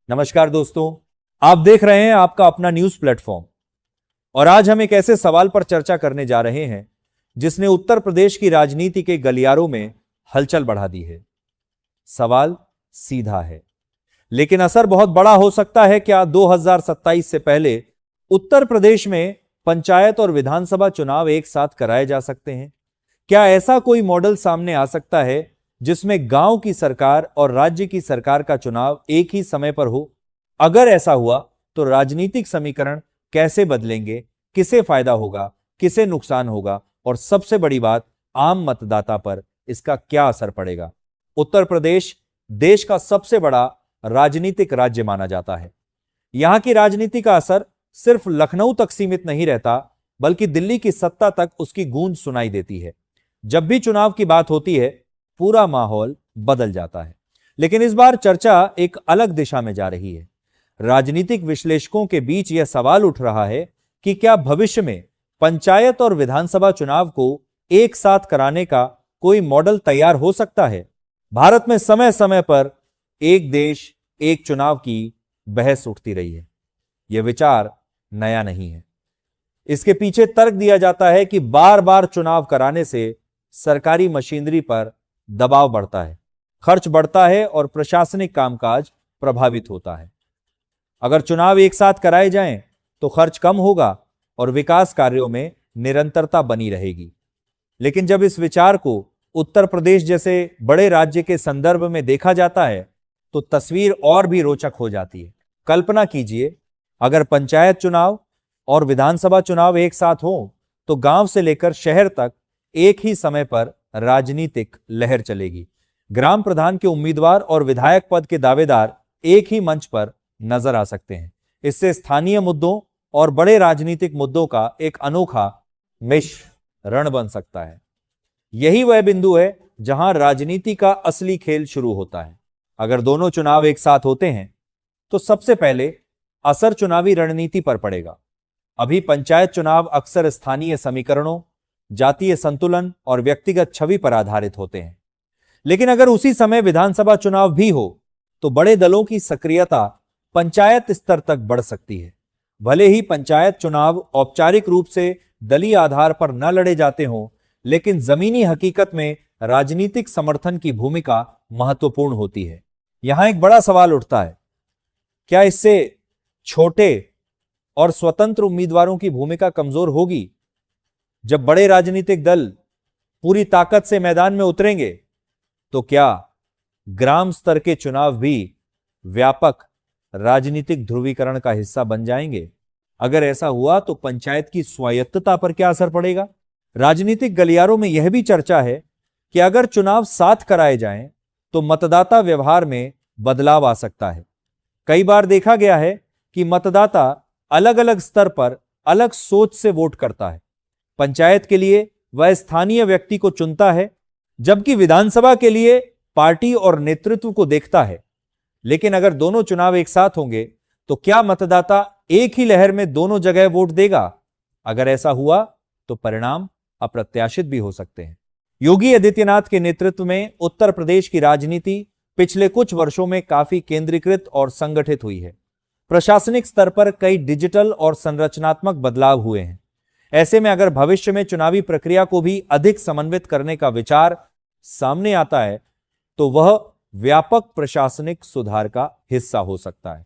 नमस्कार दोस्तों, आप देख रहे हैं आपका अपना न्यूज प्लेटफॉर्म। और आज हम एक ऐसे सवाल पर चर्चा करने जा रहे हैं जिसने उत्तर प्रदेश की राजनीति के गलियारों में हलचल बढ़ा दी है। सवाल सीधा है, लेकिन असर बहुत बड़ा हो सकता है। क्या 2027 से पहले उत्तर प्रदेश में पंचायत और विधानसभा चुनाव एक साथ कराए जा सकते हैं? क्या ऐसा कोई मॉडल सामने आ सकता है जिसमें गांव की सरकार और राज्य की सरकार का चुनाव एक ही समय पर हो? अगर ऐसा हुआ तो राजनीतिक समीकरण कैसे बदलेंगे, किसे फायदा होगा, किसे नुकसान होगा, और सबसे बड़ी बात, आम मतदाता पर इसका क्या असर पड़ेगा? उत्तर प्रदेश देश का सबसे बड़ा राजनीतिक राज्य माना जाता है। यहां की राजनीति का असर सिर्फ लखनऊ तक सीमित नहीं रहता, बल्कि दिल्ली की सत्ता तक उसकी गूंज सुनाई देती है। जब भी चुनाव की बात होती है, पूरा माहौल बदल जाता है। लेकिन इस बार चर्चा एक अलग दिशा में जा रही है। राजनीतिक विश्लेषकों के बीच यह सवाल उठ रहा है कि क्या भविष्य में पंचायत और विधानसभा चुनाव को एक साथ कराने का कोई मॉडल तैयार हो सकता है? भारत में समय समय पर एक देश एक चुनाव की बहस उठती रही है। यह विचार नया नहीं है। इसके पीछे तर्क दिया जाता है कि बार बार चुनाव कराने से सरकारी मशीनरी पर दबाव बढ़ता है, खर्च बढ़ता है और प्रशासनिक कामकाज प्रभावित होता है। अगर चुनाव एक साथ कराए जाएं तो खर्च कम होगा और विकास कार्यों में निरंतरता बनी रहेगी। लेकिन जब इस विचार को उत्तर प्रदेश जैसे बड़े राज्य के संदर्भ में देखा जाता है तो तस्वीर और भी रोचक हो जाती है। कल्पना कीजिए, अगर पंचायत चुनाव और विधानसभा चुनाव एक साथ हो तो गांव से लेकर शहर तक एक ही समय पर राजनीतिक लहर चलेगी। ग्राम प्रधान के उम्मीदवार और विधायक पद के दावेदार एक ही मंच पर नजर आ सकते हैं। इससे स्थानीय मुद्दों और बड़े राजनीतिक मुद्दों का एक अनोखा मिश्रण बन सकता है। यही वह बिंदु है जहां राजनीति का असली खेल शुरू होता है। अगर दोनों चुनाव एक साथ होते हैं तो सबसे पहले असर चुनावी रणनीति पर पड़ेगा। अभी पंचायत चुनाव अक्सर स्थानीय समीकरणों, जातीय संतुलन और व्यक्तिगत छवि पर आधारित होते हैं। लेकिन अगर उसी समय विधानसभा चुनाव भी हो तो बड़े दलों की सक्रियता पंचायत स्तर तक बढ़ सकती है। भले ही पंचायत चुनाव औपचारिक रूप से दलीय आधार पर न लड़े जाते हों, लेकिन जमीनी हकीकत में राजनीतिक समर्थन की भूमिका महत्वपूर्ण होती है। यहां एक बड़ा सवाल उठता है, क्या इससे छोटे और स्वतंत्र उम्मीदवारों की भूमिका कमजोर होगी? जब बड़े राजनीतिक दल पूरी ताकत से मैदान में उतरेंगे तो क्या ग्राम स्तर के चुनाव भी व्यापक राजनीतिक ध्रुवीकरण का हिस्सा बन जाएंगे? अगर ऐसा हुआ तो पंचायत की स्वायत्तता पर क्या असर पड़ेगा? राजनीतिक गलियारों में यह भी चर्चा है कि अगर चुनाव साथ कराए जाएं तो मतदाता व्यवहार में बदलाव आ सकता है। कई बार देखा गया है कि मतदाता अलग अलग स्तर पर अलग सोच से वोट करता है। पंचायत के लिए वह स्थानीय व्यक्ति को चुनता है, जबकि विधानसभा के लिए पार्टी और नेतृत्व को देखता है। लेकिन अगर दोनों चुनाव एक साथ होंगे तो क्या मतदाता एक ही लहर में दोनों जगह वोट देगा? अगर ऐसा हुआ तो परिणाम अप्रत्याशित भी हो सकते हैं। योगी आदित्यनाथ के नेतृत्व में उत्तर प्रदेश की राजनीति पिछले कुछ वर्षों में काफी केंद्रीकृत और संगठित हुई है। प्रशासनिक स्तर पर कई डिजिटल और संरचनात्मक बदलाव हुए हैं। ऐसे में अगर भविष्य में चुनावी प्रक्रिया को भी अधिक समन्वित करने का विचार सामने आता है तो वह व्यापक प्रशासनिक सुधार का हिस्सा हो सकता है।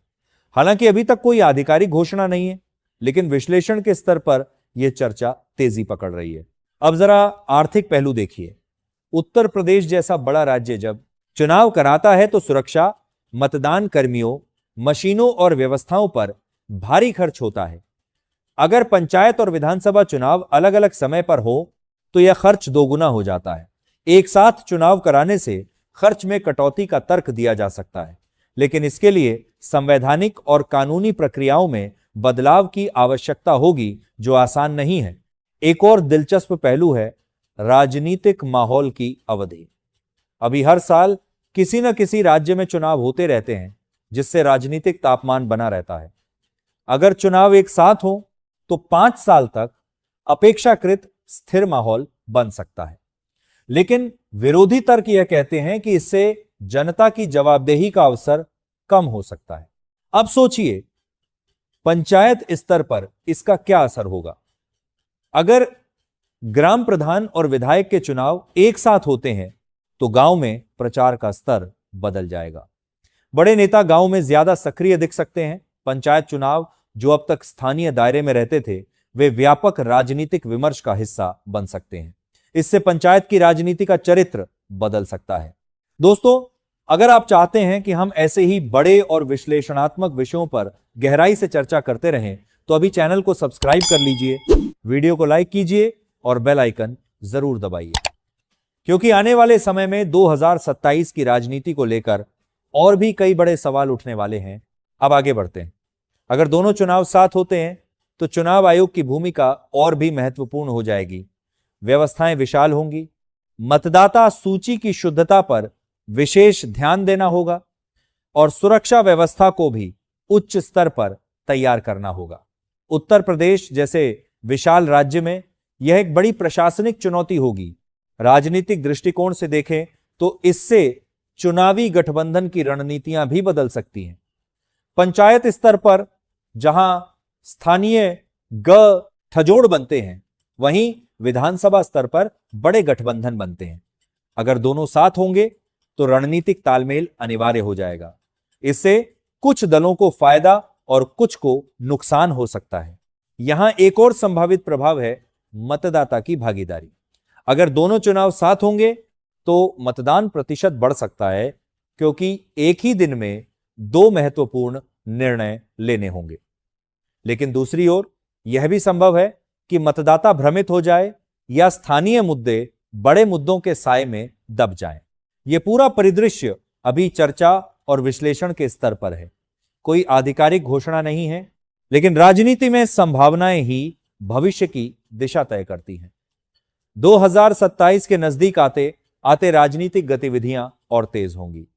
हालांकि अभी तक कोई आधिकारिक घोषणा नहीं है, लेकिन विश्लेषण के स्तर पर यह चर्चा तेजी पकड़ रही है। अब जरा आर्थिक पहलू देखिए। उत्तर प्रदेश जैसा बड़ा राज्य जब चुनाव कराता है तो सुरक्षा, मतदान कर्मियों, मशीनों और व्यवस्थाओं पर भारी खर्च होता है। अगर पंचायत और विधानसभा चुनाव अलग अलग समय पर हो तो यह खर्च दोगुना हो जाता है। एक साथ चुनाव कराने से खर्च में कटौती का तर्क दिया जा सकता है, लेकिन इसके लिए संवैधानिक और कानूनी प्रक्रियाओं में बदलाव की आवश्यकता होगी, जो आसान नहीं है। एक और दिलचस्प पहलू है राजनीतिक माहौल की अवधि। अभी हर साल किसी न किसी राज्य में चुनाव होते रहते हैं, जिससे राजनीतिक तापमान बना रहता है। अगर चुनाव एक साथ हो तो 5 साल तक अपेक्षाकृत स्थिर माहौल बन सकता है। लेकिन विरोधी तर्क यह कहते हैं कि इससे जनता की जवाबदेही का अवसर कम हो सकता है। अब सोचिए पंचायत स्तर पर इसका क्या असर होगा। अगर ग्राम प्रधान और विधायक के चुनाव एक साथ होते हैं तो गांव में प्रचार का स्तर बदल जाएगा। बड़े नेता गांव में ज्यादा सक्रिय दिख सकते हैं। पंचायत चुनाव जो अब तक स्थानीय दायरे में रहते थे, वे व्यापक राजनीतिक विमर्श का हिस्सा बन सकते हैं। इससे पंचायत की राजनीति का चरित्र बदल सकता है। दोस्तों, अगर आप चाहते हैं कि हम ऐसे ही बड़े और विश्लेषणात्मक विषयों पर गहराई से चर्चा करते रहें तो अभी चैनल को सब्सक्राइब कर लीजिए, वीडियो को लाइक कीजिए और बेल आइकन जरूर दबाइए, क्योंकि आने वाले समय में 2027 की राजनीति को लेकर और भी कई बड़े सवाल उठने वाले हैं। अब आगे बढ़ते हैं। अगर दोनों चुनाव साथ होते हैं तो चुनाव आयोग की भूमिका और भी महत्वपूर्ण हो जाएगी। व्यवस्थाएं विशाल होंगी, मतदाता सूची की शुद्धता पर विशेष ध्यान देना होगा और सुरक्षा व्यवस्था को भी उच्च स्तर पर तैयार करना होगा। उत्तर प्रदेश जैसे विशाल राज्य में यह एक बड़ी प्रशासनिक चुनौती होगी। राजनीतिक दृष्टिकोण से देखें तो इससे चुनावी गठबंधन की रणनीतियां भी बदल सकती हैं। पंचायत स्तर पर जहां स्थानीय गठजोड़ बनते हैं, वहीं विधानसभा स्तर पर बड़े गठबंधन बनते हैं। अगर दोनों साथ होंगे तो रणनीतिक तालमेल अनिवार्य हो जाएगा। इससे कुछ दलों को फायदा और कुछ को नुकसान हो सकता है। यहां एक और संभावित प्रभाव है मतदाता की भागीदारी। अगर दोनों चुनाव साथ होंगे तो मतदान प्रतिशत बढ़ सकता है, क्योंकि एक ही दिन में दो महत्वपूर्ण निर्णय लेने होंगे। लेकिन दूसरी ओर यह भी संभव है कि मतदाता भ्रमित हो जाए या स्थानीय मुद्दे बड़े मुद्दों के साए में दब जाएं। यह पूरा परिदृश्य अभी चर्चा और विश्लेषण के स्तर पर है। कोई आधिकारिक घोषणा नहीं है, लेकिन राजनीति में संभावनाएं ही भविष्य की दिशा तय करती हैं। 2027 के नजदीक आते आते राजनीतिक गतिविधियां और तेज होंगी।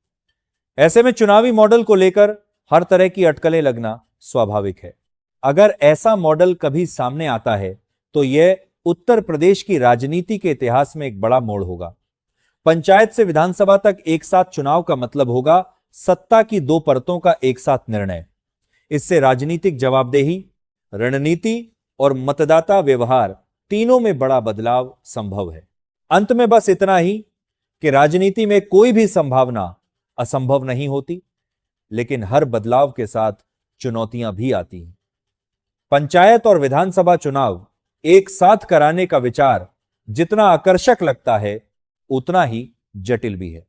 ऐसे में चुनावी मॉडल को लेकर हर तरह की अटकलें लगना स्वाभाविक है। अगर ऐसा मॉडल कभी सामने आता है तो यह उत्तर प्रदेश की राजनीति के इतिहास में एक बड़ा मोड़ होगा। पंचायत से विधानसभा तक एक साथ चुनाव का मतलब होगा सत्ता की दो परतों का एक साथ निर्णय। इससे राजनीतिक जवाबदेही, रणनीति और मतदाता व्यवहार तीनों में बड़ा बदलाव संभव है। अंत में बस इतना ही कि राजनीति में कोई भी संभावना असंभव नहीं होती, लेकिन हर बदलाव के साथ चुनौतियां भी आती हैं। पंचायत और विधानसभा चुनाव एक साथ कराने का विचार जितना आकर्षक लगता है, उतना ही जटिल भी है।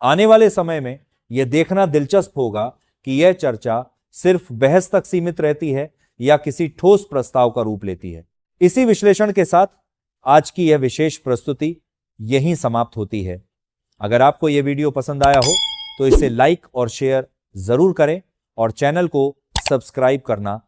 आने वाले समय में यह देखना दिलचस्प होगा कि यह चर्चा सिर्फ बहस तक सीमित रहती है या किसी ठोस प्रस्ताव का रूप लेती है। इसी विश्लेषण के साथ आज की यह विशेष प्रस्तुति यहीं समाप्त होती है। अगर आपको यह वीडियो पसंद आया हो तो इसे लाइक और शेयर जरूर करें और चैनल को सब्सक्राइब करना